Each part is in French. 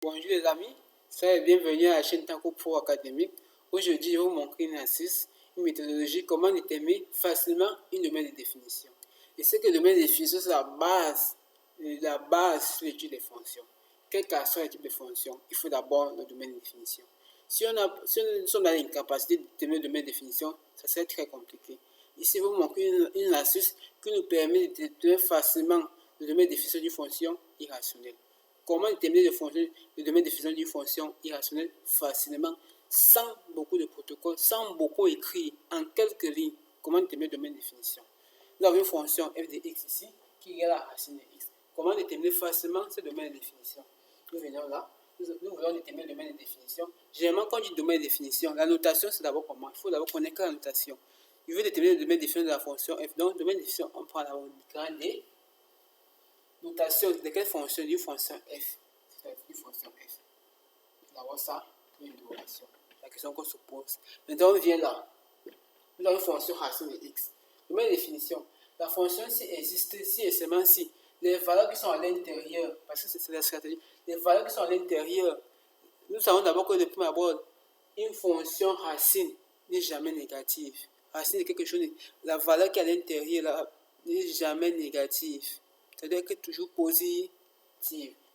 Bonjour les amis, soyez bienvenue à la chaîne Tanko Pro Académique. Aujourd'hui, je vais vous montrer une astuce, une méthodologie, comment déterminer facilement une domaine de définition. Et c'est que le domaine de définition, c'est la base de l'étude des fonctions. Quel que soit le type de fonction, il faut d'abord le domaine de définition. Si on a l'incapacité de déterminer le domaine de définition, ça serait très compliqué. Ici, je vais vous montrer une astuce qui nous permet de déterminer facilement le domaine de définition d'une fonction irrationnelle. Comment déterminer le domaine de définition d'une fonction irrationnelle facilement, sans beaucoup de protocoles, sans beaucoup écrire, en quelques lignes. Comment déterminer le domaine de définition? Nous avons une fonction f de x ici, qui est égale à racine de x. Comment déterminer facilement ce domaine de définition? Nous venons là, nous voulons déterminer le domaine de définition. Généralement, quand on dit domaine de définition, la notation, c'est d'abord comment? Il faut d'abord connaître la notation. Je veux déterminer le domaine de définition de la fonction f. Donc, le domaine de définition, on prend d'abord grand D. Notation de quelle fonction? D'une fonction f. C'est une fonction f. D'abord ça, une interrogation. La question qu'on se pose. Maintenant, on vient là. Nous avons une fonction racine de x. Domaine de définition. La fonction si existe, si et seulement si les valeurs qui sont à l'intérieur, parce que c'est la stratégie, les valeurs qui sont à l'intérieur, nous savons d'abord que de prime abord, une fonction racine n'est jamais négative. Racine de quelque chose, la valeur qui est à l'intérieur n'est jamais négative. C'est-à-dire que toujours positive.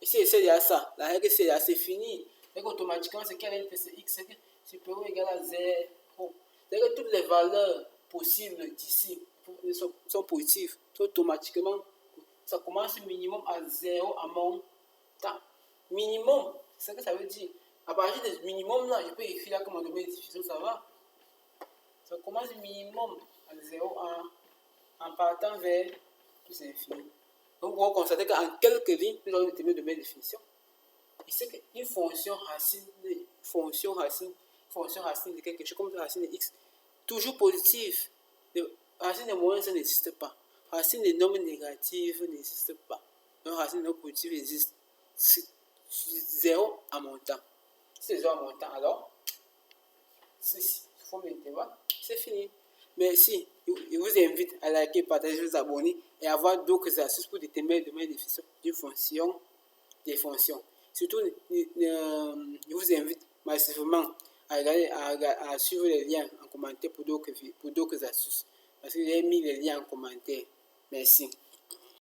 Et si c'est déjà ça, la règle c'est assez fini. Donc automatiquement, c'est qu'elle est x, c'est supérieur ou égal à 0. C'est-à-dire que toutes les valeurs possibles d'ici sont positives. Automatiquement, ça commence minimum à 0 à mon temps. Minimum, c'est ce que ça veut dire. À partir du minimum là, je peux écrire là comme un domaine de définition, ça va. Ça commence minimum à 0 en partant vers plus l'infini. Donc, on va constater qu'en quelques lignes, nous allons déterminer le domaine de définition. Et c'est qu'une fonction racine de quelque chose, comme la racine de x, toujours positive. Racine de moyenne, ça n'existe pas. Racine de nombres négatifs n'existe pas. Donc, racine de nombres positifs existe. C'est 0 à montant. Si c'est 0 à montant, alors, c'est forme d'intervalle, c'est fini. Merci. Je vous invite à liker, partager, vous abonner et avoir d'autres astuces pour déterminer le domaine de définition d'une fonction, des fonctions. Surtout, je vous invite massivement à suivre les liens en commentaire pour d'autres astuces. Parce que j'ai mis les liens en commentaire. Merci.